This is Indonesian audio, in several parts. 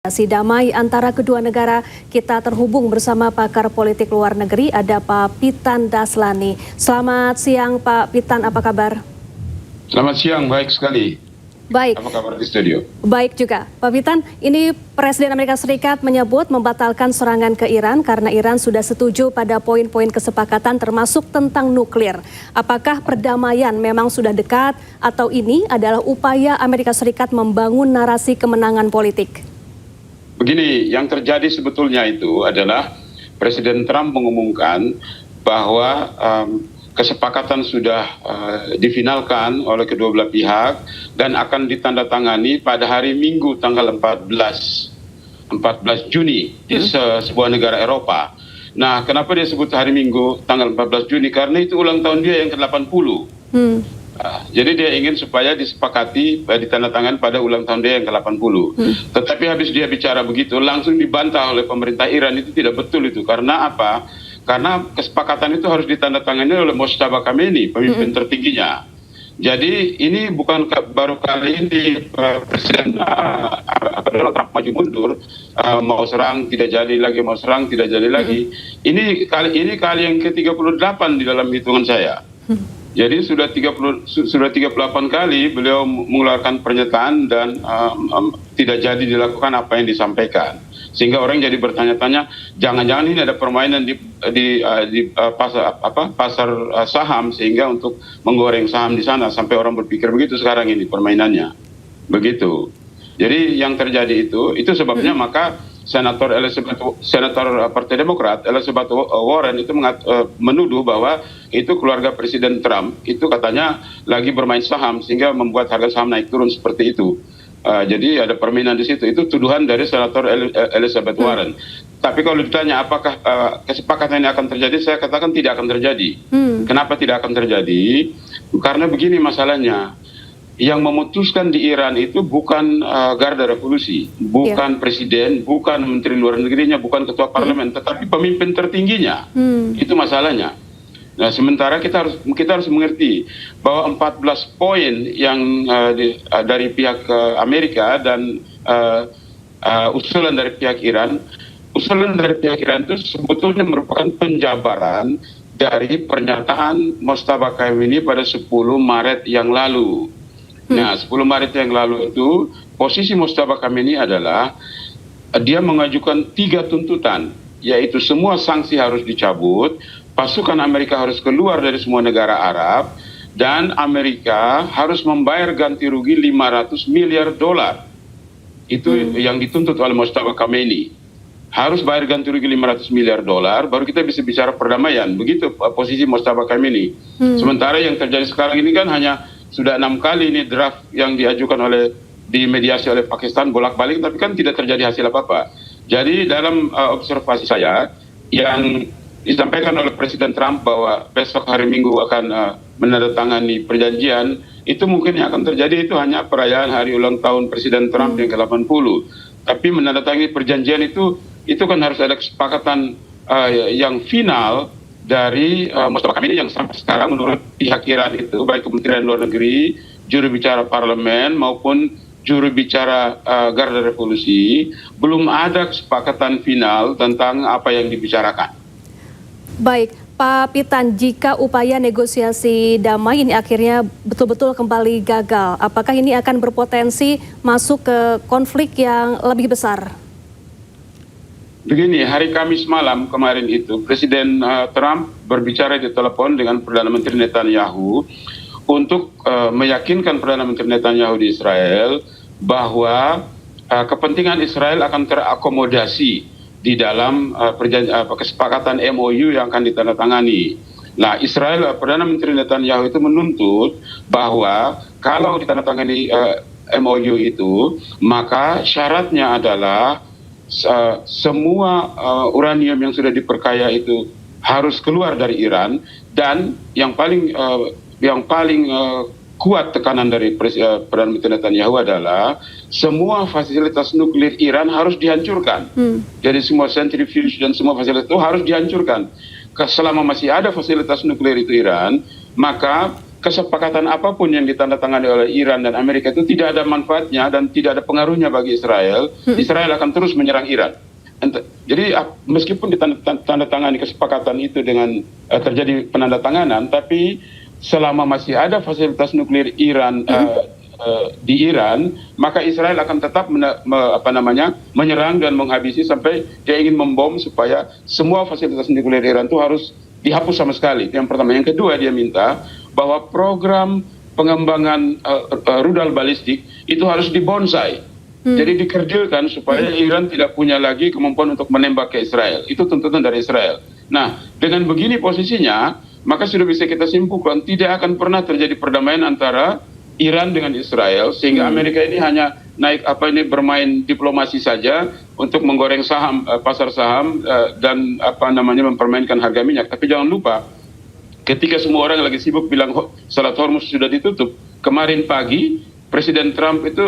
Damai antara kedua negara, kita terhubung bersama pakar politik luar negeri, ada Pak Pitan Daslani. Selamat siang Pak Pitan, apa kabar? Selamat siang, baik sekali. Baik. Apa kabar di studio? Baik juga. Pak Pitan, ini Presiden Amerika Serikat menyebut membatalkan serangan ke Iran karena Iran sudah setuju pada poin-poin kesepakatan termasuk tentang nuklir. Apakah perdamaian memang sudah dekat atau ini adalah upaya Amerika Serikat membangun narasi kemenangan politik? Begini, yang terjadi sebetulnya itu adalah Presiden Trump mengumumkan bahwa kesepakatan sudah difinalkan oleh kedua belah pihak dan akan ditandatangani pada hari Minggu tanggal 14 Juni di sebuah negara Eropa. Nah, kenapa dia sebut hari Minggu tanggal 14 Juni? Karena itu ulang tahun dia yang ke-80. Jadi dia ingin supaya disepakati ditandatangani pada ulang tahun dia yang ke-80. Tetapi habis dia bicara begitu, langsung dibantah oleh pemerintah Iran. Itu tidak betul itu. Karena apa? Karena kesepakatan itu harus ditandatangani oleh Mojtaba Khamenei, pemimpin tertingginya. Jadi ini bukan baru kali ini Presiden Donald Trump maju mundur, mau serang tidak jadi lagi, mau serang tidak jadi lagi. Ini kali yang ke-38 di dalam hitungan saya. Jadi sudah 38 kali beliau mengeluarkan pernyataan dan tidak jadi dilakukan apa yang disampaikan. Sehingga orang jadi bertanya-tanya, jangan-jangan ini ada permainan di pasar saham sehingga untuk menggoreng saham di sana, sampai orang berpikir begitu sekarang ini permainannya. Begitu. Jadi yang terjadi itu sebabnya maka Senator Partai Demokrat Elizabeth Warren itu menuduh bahwa itu keluarga Presiden Trump itu katanya lagi bermain saham sehingga membuat harga saham naik turun seperti itu. Jadi ada permainan di situ. Itu tuduhan dari Senator Elizabeth Warren. Tapi kalau ditanya apakah kesepakatan ini akan terjadi, saya katakan tidak akan terjadi. Kenapa tidak akan terjadi? Karena begini masalahnya. Yang memutuskan di Iran itu bukan garda revolusi, bukan presiden, bukan menteri luar negerinya, bukan ketua parlemen, tetapi pemimpin tertingginya. Itu masalahnya. Nah, sementara kita harus mengerti bahwa 14 poin yang dari pihak Amerika dan usulan dari pihak Iran itu sebetulnya merupakan penjabaran dari pernyataan Mojtaba Khamenei pada 10 Maret yang lalu. Nah, 10 Maret yang lalu itu, posisi Mojtaba Khamenei adalah dia mengajukan 3 tuntutan, yaitu semua sanksi harus dicabut, pasukan Amerika harus keluar dari semua negara Arab, dan Amerika harus membayar ganti rugi 500 miliar dolar. Itu yang dituntut oleh Mojtaba Khamenei. Harus bayar ganti rugi 500 miliar dolar, baru kita bisa bicara perdamaian. Begitu posisi Mojtaba Khamenei. Sementara yang terjadi sekarang ini kan hanya sudah 6 kali ini draft yang diajukan dimediasi oleh Pakistan bolak-balik, tapi kan tidak terjadi hasil apa-apa. Jadi dalam observasi saya yang disampaikan oleh Presiden Trump bahwa besok hari Minggu akan menandatangani perjanjian, itu mungkin yang akan terjadi itu hanya perayaan hari ulang tahun Presiden Trump yang ke-80. Tapi menandatangani perjanjian itu kan harus ada kesepakatan yang final dari Mojtaba Khamenei yang sampai sekarang menurut pihak Iran itu, baik Kementerian Luar Negeri, juru bicara parlemen maupun juru bicara garda revolusi, belum ada kesepakatan final tentang apa yang dibicarakan. Baik, Pak Pitan, jika upaya negosiasi damai ini akhirnya betul-betul kembali gagal, apakah ini akan berpotensi masuk ke konflik yang lebih besar? Begini, hari Kamis malam kemarin itu, Presiden Trump berbicara di telepon dengan Perdana Menteri Netanyahu untuk meyakinkan Perdana Menteri Netanyahu di Israel bahwa kepentingan Israel akan terakomodasi di dalam kesepakatan MOU yang akan ditandatangani. Nah, Perdana Menteri Netanyahu itu menuntut bahwa kalau ditandatangani MOU itu, maka syaratnya adalah semua uranium yang sudah diperkaya itu harus keluar dari Iran, dan yang paling kuat tekanan dari Perdana Menteri Netanyahu adalah semua fasilitas nuklir Iran harus dihancurkan. Jadi semua centrifuge dan semua fasilitas itu harus dihancurkan. Selama masih ada fasilitas nuklir itu Iran, maka kesepakatan apapun yang ditandatangani oleh Iran dan Amerika itu tidak ada manfaatnya dan tidak ada pengaruhnya bagi Israel. Israel akan terus menyerang Iran. Jadi meskipun ditandatangani kesepakatan itu dengan terjadi penandatanganan, tapi selama masih ada fasilitas nuklir Iran di Iran, maka Israel akan tetap menyerang dan menghabisi sampai dia ingin membom supaya semua fasilitas nuklir Iran itu harus dihapus sama sekali. Itu yang pertama. Yang kedua, dia minta bahwa program pengembangan rudal balistik itu harus dibonsai. Jadi dikerdilkan supaya Iran tidak punya lagi kemampuan untuk menembak ke Israel. Itu tuntutan dari Israel. Nah, dengan begini posisinya, maka sudah bisa kita simpulkan tidak akan pernah terjadi perdamaian antara Iran dengan Israel, sehingga Amerika ini hanya bermain diplomasi saja untuk menggoreng saham, pasar saham, dan mempermainkan harga minyak. Tapi jangan lupa, ketika semua orang lagi sibuk bilang Selat Hormuz sudah ditutup, kemarin pagi Presiden Trump itu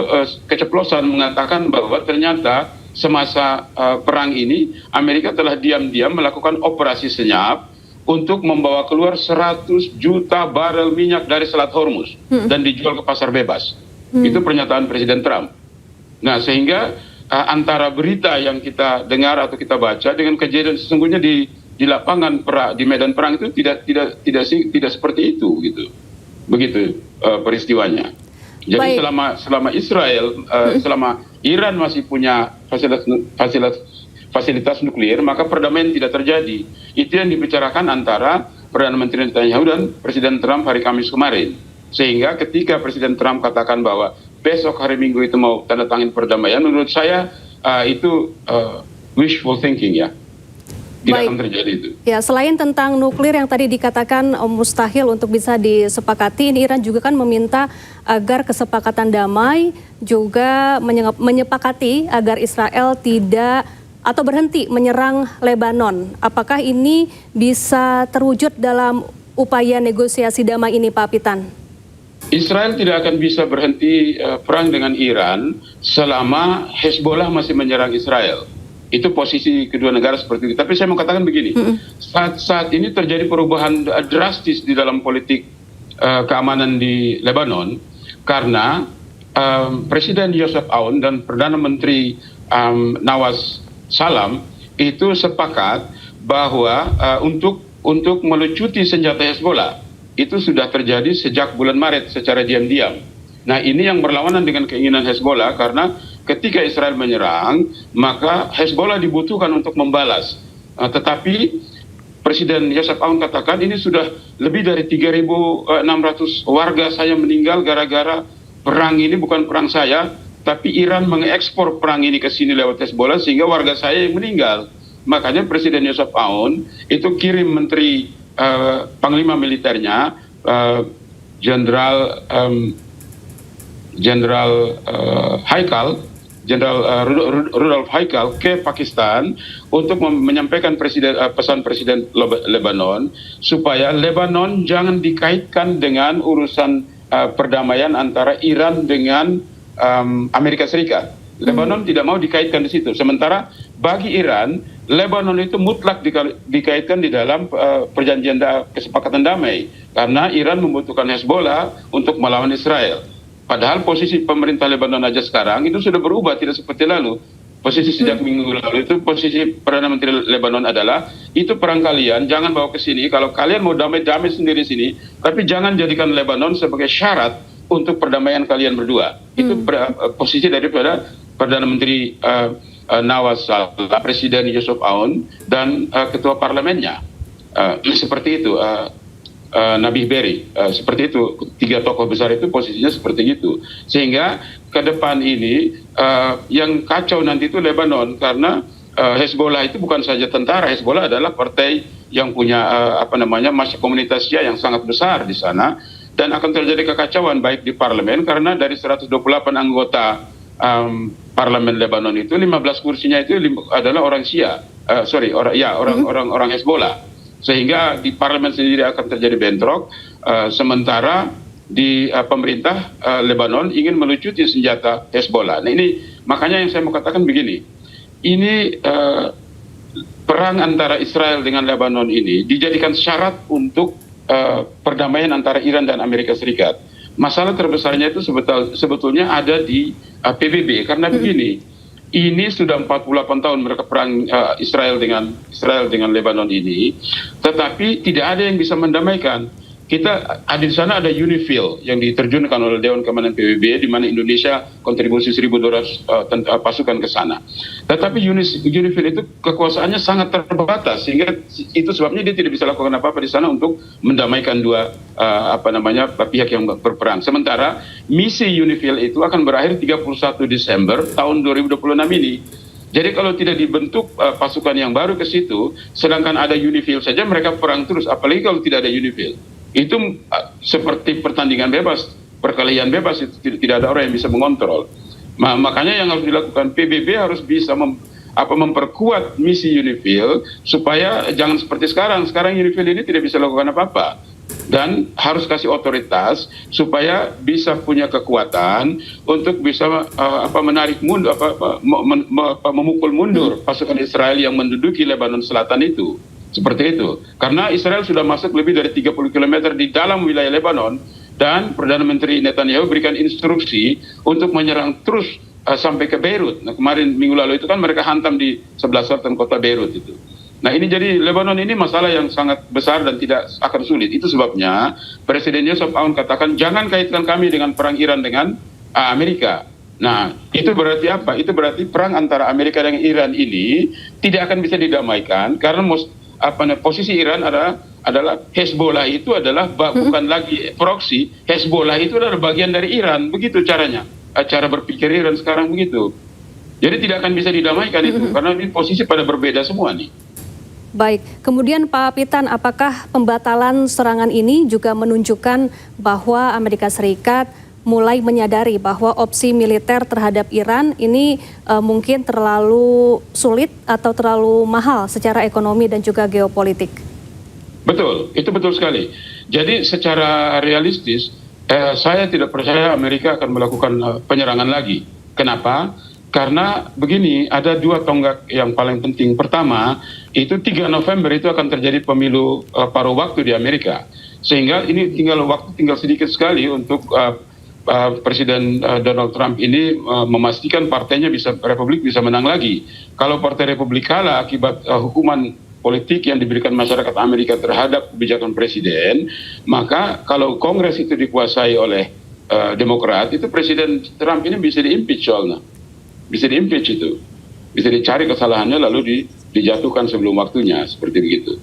keceplosan mengatakan bahwa ternyata semasa perang ini Amerika telah diam-diam melakukan operasi senyap untuk membawa keluar 100 juta barel minyak dari Selat Hormuz dan dijual ke pasar bebas. Itu pernyataan Presiden Trump. Nah, sehingga antara berita yang kita dengar atau kita baca dengan kejadian sesungguhnya di lapangan perang, di medan perang itu tidak seperti itu gitu. Begitu peristiwanya. Jadi selama Israel, selama Iran masih punya fasilitas nuklir, maka perdamaian tidak terjadi. Itu yang dibicarakan antara Perdana Menteri Netanyahu dan Presiden Trump hari Kamis kemarin. Sehingga ketika Presiden Trump katakan bahwa besok hari Minggu itu mau tanda tangan perdamaian, menurut saya itu wishful thinking ya. Tidak akan terjadi itu. Ya, selain tentang nuklir yang tadi dikatakan mustahil untuk bisa disepakati, ini Iran juga kan meminta agar kesepakatan damai juga menyepakati agar Israel tidak atau berhenti menyerang Lebanon. Apakah ini bisa terwujud dalam upaya negosiasi damai ini, Pak Pitan? Israel tidak akan bisa berhenti perang dengan Iran selama Hezbollah masih menyerang Israel. Itu posisi kedua negara seperti itu. Tapi saya mau katakan begini, saat ini terjadi perubahan drastis di dalam politik keamanan di Lebanon karena Presiden Yosef Aoun dan Perdana Menteri Nawaz Salam itu sepakat bahwa untuk melucuti senjata Hezbollah itu sudah terjadi sejak bulan Maret secara diam-diam. Nah, ini yang berlawanan dengan keinginan Hezbollah karena ketika Israel menyerang, maka Hezbollah dibutuhkan untuk membalas. Tetapi Presiden Yosef Aoun katakan ini sudah lebih dari 3.600 warga saya meninggal gara-gara perang ini bukan perang saya, tapi Iran mengekspor perang ini ke sini lewat Hezbollah sehingga warga saya yang meninggal. Makanya Presiden Yosef Aoun itu kirim Menteri Panglima Militernya, Jenderal Rudolf Haikal ke Pakistan untuk menyampaikan pesan Presiden Lebanon supaya Lebanon jangan dikaitkan dengan urusan perdamaian antara Iran dengan Amerika Serikat. Lebanon tidak mau dikaitkan di situ. Sementara bagi Iran, Lebanon itu mutlak dikaitkan di dalam perjanjian kesepakatan damai karena Iran membutuhkan Hezbollah untuk melawan Israel. Padahal posisi pemerintah Lebanon aja sekarang itu sudah berubah, tidak seperti lalu. Posisi sejak minggu lalu itu posisi Perdana Menteri Lebanon adalah itu perang kalian, jangan bawa ke sini. Kalau kalian mau damai sendiri sini, tapi jangan jadikan Lebanon sebagai syarat untuk perdamaian kalian berdua. Itu posisi daripada Perdana Menteri Nawaz Salam, Presiden Yosef Aoun, dan Ketua Parlemennya. Seperti itu. Nabih Berri, seperti itu, tiga tokoh besar itu posisinya seperti itu, sehingga ke depan ini yang kacau nanti itu Lebanon karena Hezbollah itu bukan saja tentara, Hezbollah adalah partai yang punya massa komunitas Syiah yang sangat besar di sana dan akan terjadi kekacauan baik di parlemen karena dari 128 anggota parlemen Lebanon itu 15 kursinya itu adalah orang Syiah, orang Hezbollah. Sehingga di parlemen sendiri akan terjadi bentrok, sementara di pemerintah Lebanon ingin melucuti senjata Hezbollah. Nah ini makanya yang saya mau katakan begini, ini perang antara Israel dengan Lebanon ini dijadikan syarat untuk perdamaian antara Iran dan Amerika Serikat. Masalah terbesarnya itu sebetulnya ada di PBB, karena begini, ini sudah 48 tahun mereka perang Israel dengan Lebanon ini, tetapi tidak ada yang bisa mendamaikan. Kita ada di sana, ada UNIFIL yang diterjunkan oleh Dewan Keamanan PBB, di mana Indonesia kontribusi 1.200 pasukan ke sana. Tetapi UNIFIL itu kekuasaannya sangat terbatas, sehingga itu sebabnya dia tidak bisa lakukan apa-apa di sana untuk mendamaikan dua pihak yang berperang. Sementara misi UNIFIL itu akan berakhir 31 Desember tahun 2026 ini. Jadi kalau tidak dibentuk pasukan yang baru ke situ, sedangkan ada UNIFIL saja mereka perang terus, apalagi kalau tidak ada UNIFIL. Itu seperti pertandingan bebas, perkelahian bebas, itu tidak ada orang yang bisa mengontrol. Makanya yang harus dilakukan PBB harus bisa memperkuat misi UNIFIL supaya jangan seperti sekarang. Sekarang UNIFIL ini tidak bisa lakukan apa-apa, dan harus kasih otoritas supaya bisa punya kekuatan untuk bisa menarik mundur, memukul mundur pasukan Israel yang menduduki Lebanon Selatan itu. Seperti itu. Karena Israel sudah masuk lebih dari 30 km di dalam wilayah Lebanon, dan Perdana Menteri Netanyahu berikan instruksi untuk menyerang terus sampai ke Beirut. Nah, kemarin minggu lalu itu kan mereka hantam di sebelah selatan kota Beirut itu. Nah, ini jadi Lebanon ini masalah yang sangat besar dan tidak akan sulit. Itu sebabnya Presiden Yusuf Aoun katakan jangan kaitkan kami dengan perang Iran dengan Amerika. Nah, itu berarti apa? Itu berarti perang antara Amerika dan Iran ini tidak akan bisa didamaikan, karena posisi Iran adalah Hezbollah itu adalah bukan lagi proksi. Hezbollah itu adalah bagian dari Iran, begitu caranya. Cara berpikir Iran sekarang begitu. Jadi tidak akan bisa didamaikan itu, karena ini posisi pada berbeda semua nih. Baik, kemudian Pak Pitan, apakah pembatalan serangan ini juga menunjukkan bahwa Amerika Serikat mulai menyadari bahwa opsi militer terhadap Iran ini mungkin terlalu sulit atau terlalu mahal secara ekonomi dan juga geopolitik? Betul, itu betul sekali. Jadi secara realistis, saya tidak percaya Amerika akan melakukan penyerangan lagi. Kenapa? Karena begini, ada dua tonggak yang paling penting. Pertama, itu 3 November itu akan terjadi pemilu paruh waktu di Amerika. Sehingga ini tinggal sedikit sekali untuk Presiden Donald Trump ini memastikan partainya Republik bisa menang lagi. Kalau Partai Republik kalah akibat hukuman politik yang diberikan masyarakat Amerika terhadap kebijakan presiden, maka kalau Kongres itu dikuasai oleh Demokrat, itu Presiden Trump ini bisa di-impeach soalnya. Bisa di-impeach itu. Bisa dicari kesalahannya lalu dijatuhkan sebelum waktunya, seperti begitu.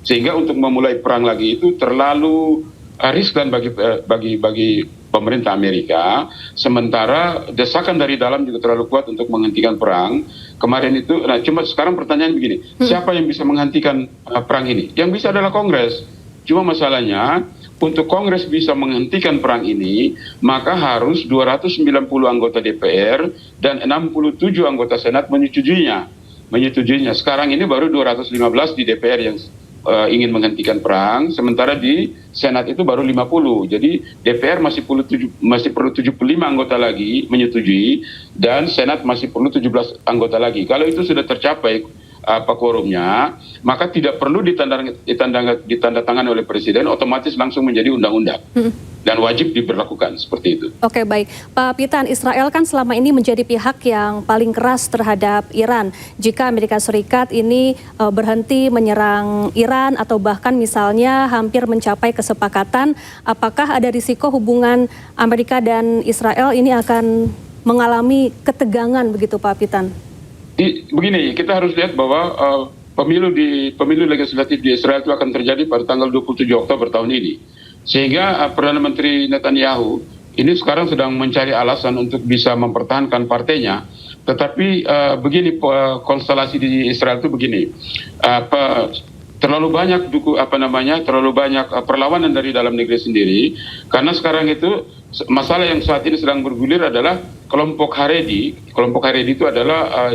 Sehingga untuk memulai perang lagi itu terlalu riskan bagi pemerintah Amerika, sementara desakan dari dalam juga terlalu kuat untuk menghentikan perang. Kemarin itu, cuma sekarang pertanyaan begini, siapa yang bisa menghentikan perang ini? Yang bisa adalah Kongres. Cuma masalahnya, untuk Kongres bisa menghentikan perang ini, maka harus 290 anggota DPR dan 67 anggota Senat menyetujuinya. Sekarang ini baru 215 di DPR yang ingin menghentikan perang, sementara di Senat itu baru 50. Jadi DPR masih perlu 75 anggota lagi menyetujui, dan Senat masih perlu 17 anggota lagi. Kalau itu sudah tercapai quorumnya, maka tidak perlu ditandatangani oleh Presiden, otomatis langsung menjadi undang-undang. Dan wajib diberlakukan seperti itu. Oke, baik. Pak Pitan, Israel kan selama ini menjadi pihak yang paling keras terhadap Iran. Jika Amerika Serikat ini berhenti menyerang Iran atau bahkan misalnya hampir mencapai kesepakatan, apakah ada risiko hubungan Amerika dan Israel ini akan mengalami ketegangan begitu, Pak Pitan? Begini, kita harus lihat bahwa pemilu legislatif di Israel itu akan terjadi pada tanggal 27 Oktober tahun ini. Sehingga Perdana Menteri Netanyahu ini sekarang sedang mencari alasan untuk bisa mempertahankan partainya. Tetapi begini, konstelasi di Israel itu begini, terlalu banyak perlawanan dari dalam negeri sendiri, karena sekarang itu masalah yang saat ini sedang bergulir adalah kelompok Haredi. Kelompok Haredi itu adalah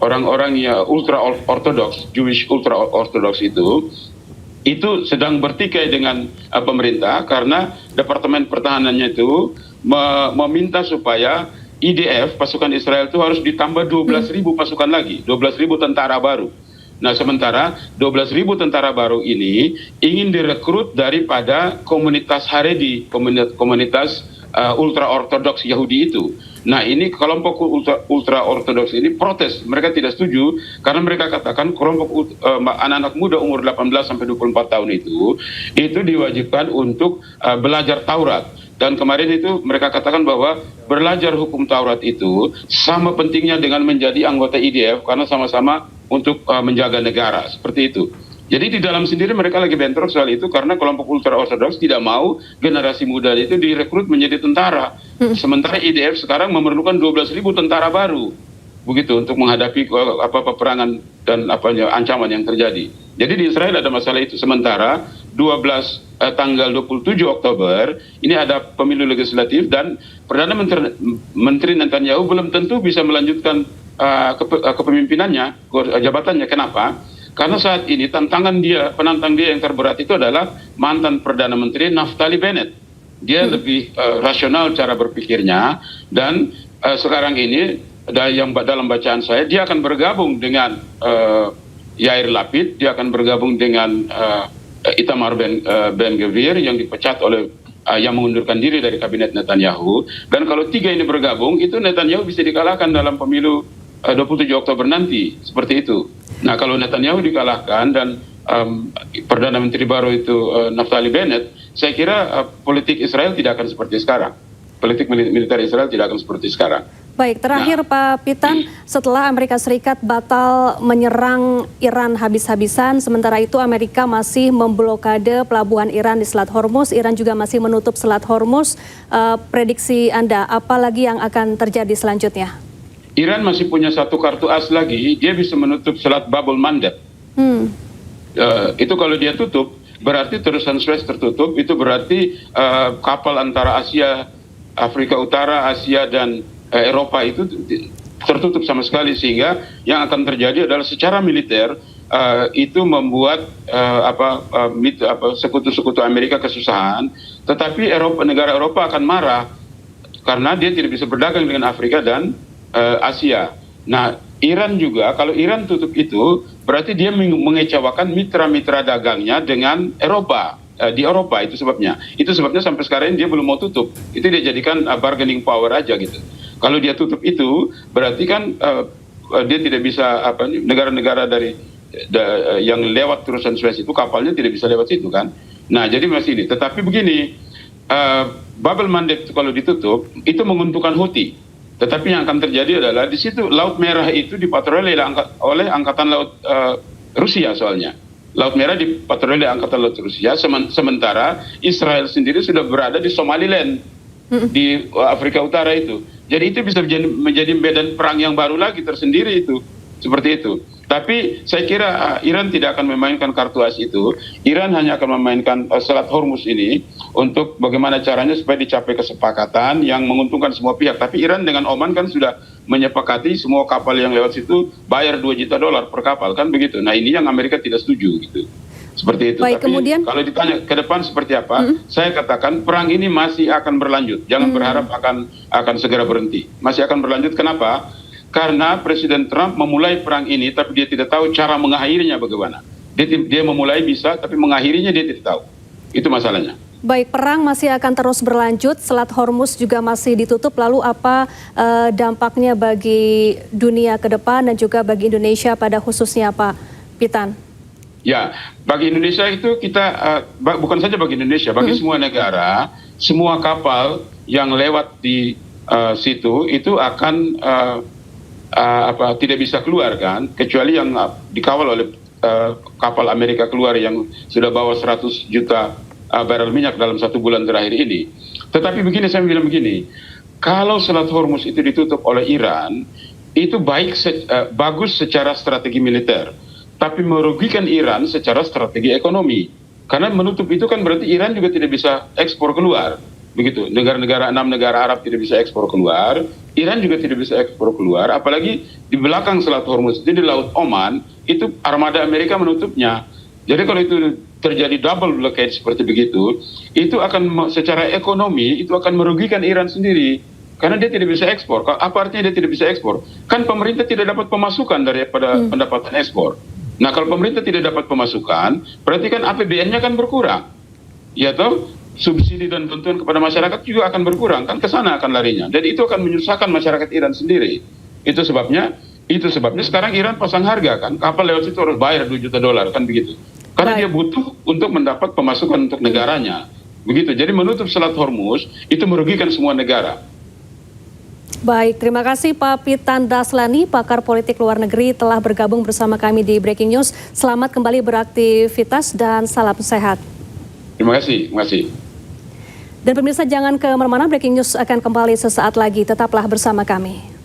orang-orang yang ultra ortodoks, Jewish ultra ortodoks itu sedang bertikai dengan pemerintah, karena Departemen Pertahanannya itu meminta supaya IDF, pasukan Israel itu harus ditambah 12.000 pasukan lagi, 12.000 tentara baru. Nah, sementara 12.000 tentara baru ini ingin direkrut daripada komunitas Haredi, komunitas ultra ortodoks Yahudi itu. Nah, ini kelompok ultra ortodoks ini protes, mereka tidak setuju karena mereka katakan kelompok anak-anak muda umur 18 sampai 24 tahun itu diwajibkan untuk belajar Taurat. Dan kemarin itu mereka katakan bahwa belajar hukum Taurat itu sama pentingnya dengan menjadi anggota IDF karena sama-sama untuk menjaga negara, seperti itu. Jadi di dalam sendiri mereka lagi bentrok soal itu karena kelompok ultra ortodoks tidak mau generasi muda itu direkrut menjadi tentara. Sementara IDF sekarang memerlukan 12.000 tentara baru, begitu, untuk menghadapi peperangan dan ancaman yang terjadi. Jadi di Israel ada masalah itu. Sementara tanggal 27 Oktober ini ada pemilu legislatif dan Perdana Menteri Netanyahu belum tentu bisa melanjutkan kepemimpinannya, jabatannya. Kenapa? Karena saat ini penantang dia yang terberat itu adalah mantan Perdana Menteri Naftali Bennett. Dia lebih rasional cara berpikirnya dan sekarang ini dalam bacaan saya dia akan bergabung dengan Yair Lapid, dia akan bergabung dengan Itamar Ben-Gvir yang dipecat oleh yang mengundurkan diri dari kabinet Netanyahu. Dan kalau tiga ini bergabung, itu Netanyahu bisa dikalahkan dalam pemilu 27 Oktober nanti, seperti itu. Nah, kalau Netanyahu dikalahkan dan Perdana Menteri baru itu Naftali Bennett, saya kira politik Israel tidak akan seperti sekarang. Politik militer Israel tidak akan seperti sekarang. Baik, terakhir Pak Pitan, setelah Amerika Serikat batal menyerang Iran habis-habisan, sementara itu Amerika masih memblokade pelabuhan Iran di Selat Hormuz, Iran juga masih menutup Selat Hormuz. Prediksi Anda, apa lagi yang akan terjadi selanjutnya? Iran masih punya satu kartu as lagi, dia bisa menutup Selat Bab el-Mandeb. Itu kalau dia tutup, berarti terusan Suez tertutup, itu berarti kapal antara Asia, Afrika Utara, Asia dan Eropa itu tertutup sama sekali, sehingga yang akan terjadi adalah secara militer itu membuat sekutu-sekutu Amerika kesusahan, tetapi negara Eropa akan marah karena dia tidak bisa berdagang dengan Afrika dan Asia. Nah, Iran juga, kalau Iran tutup itu, berarti dia mengecewakan mitra-mitra dagangnya dengan Eropa. Di Eropa itu sebabnya. Itu sebabnya sampai sekarang dia belum mau tutup. Itu dia jadikan bargaining power aja gitu. Kalau dia tutup itu, berarti kan dia tidak bisa negara-negara yang lewat terusan Suez itu kapalnya tidak bisa lewat situ kan. Nah, jadi masih ini. Tetapi begini, Bab el-Mandeb itu kalau ditutup itu menguntungkan Houthi. Tetapi yang akan terjadi adalah di situ Laut Merah itu dipatroli oleh Angkatan Laut Rusia soalnya. Laut Merah dipatroli oleh Angkatan Laut Rusia, sementara Israel sendiri sudah berada di Somaliland, di Afrika Utara itu. Jadi itu bisa menjadi medan perang yang baru lagi tersendiri itu. Seperti itu. Tapi saya kira Iran tidak akan memainkan kartu as itu. Iran hanya akan memainkan Selat Hormuz ini untuk bagaimana caranya supaya dicapai kesepakatan yang menguntungkan semua pihak. Tapi Iran dengan Oman kan sudah menyepakati semua kapal yang lewat situ bayar $2 juta per kapal, kan begitu. Nah, ini yang Amerika tidak setuju gitu. Seperti itu. Baik, tapi kemudian kalau ditanya ke depan seperti apa, saya katakan perang ini masih akan berlanjut. Jangan berharap akan segera berhenti. Masih akan berlanjut. Kenapa? Karena Presiden Trump memulai perang ini, tapi dia tidak tahu cara mengakhirinya bagaimana. Dia memulai bisa, tapi mengakhirinya dia tidak tahu. Itu masalahnya. Baik, perang masih akan terus berlanjut, Selat Hormuz juga masih ditutup. Lalu apa dampaknya bagi dunia ke depan dan juga bagi Indonesia pada khususnya, Pak Pitan? Ya, bagi Indonesia itu kita, bukan saja bagi Indonesia, bagi semua negara, semua kapal yang lewat di situ itu akan tidak bisa keluar kan, kecuali yang dikawal oleh kapal Amerika keluar yang sudah bawa 100 juta barel minyak dalam 1 bulan terakhir ini. Tetapi begini, saya bilang begini, kalau Selat Hormuz itu ditutup oleh Iran, itu bagus secara strategi militer, tapi merugikan Iran secara strategi ekonomi. Karena menutup itu kan berarti Iran juga tidak bisa ekspor keluar. Begitu, 6 negara Arab tidak bisa ekspor keluar, Iran juga tidak bisa ekspor keluar, apalagi di belakang Selat Hormuz itu di Laut Oman, itu armada Amerika menutupnya. Jadi kalau itu terjadi double blockade seperti begitu, itu akan secara ekonomi, itu akan merugikan Iran sendiri. Karena dia tidak bisa ekspor. Apa artinya dia tidak bisa ekspor? Kan pemerintah tidak dapat pemasukan daripada pendapatan ekspor. Nah, kalau pemerintah tidak dapat pemasukan, berarti kan APBN-nya kan berkurang. Ya toh, subsidi dan bantuan kepada masyarakat juga akan berkurang, kan ke sana akan larinya. Dan itu akan menyusahkan masyarakat Iran sendiri. Itu sebabnya sekarang Iran pasang harga kan, kapal lewat situ harus bayar $2 juta kan begitu. Karena dia butuh untuk mendapat pemasukan untuk negaranya. Begitu. Jadi menutup Selat Hormuz itu merugikan semua negara. Baik, terima kasih Pak Pitan Daslani, pakar politik luar negeri telah bergabung bersama kami di Breaking News. Selamat kembali beraktivitas dan salam sehat. Terima kasih, terima kasih. Dan pemirsa jangan kemana-mana, Breaking News akan kembali sesaat lagi. Tetaplah bersama kami.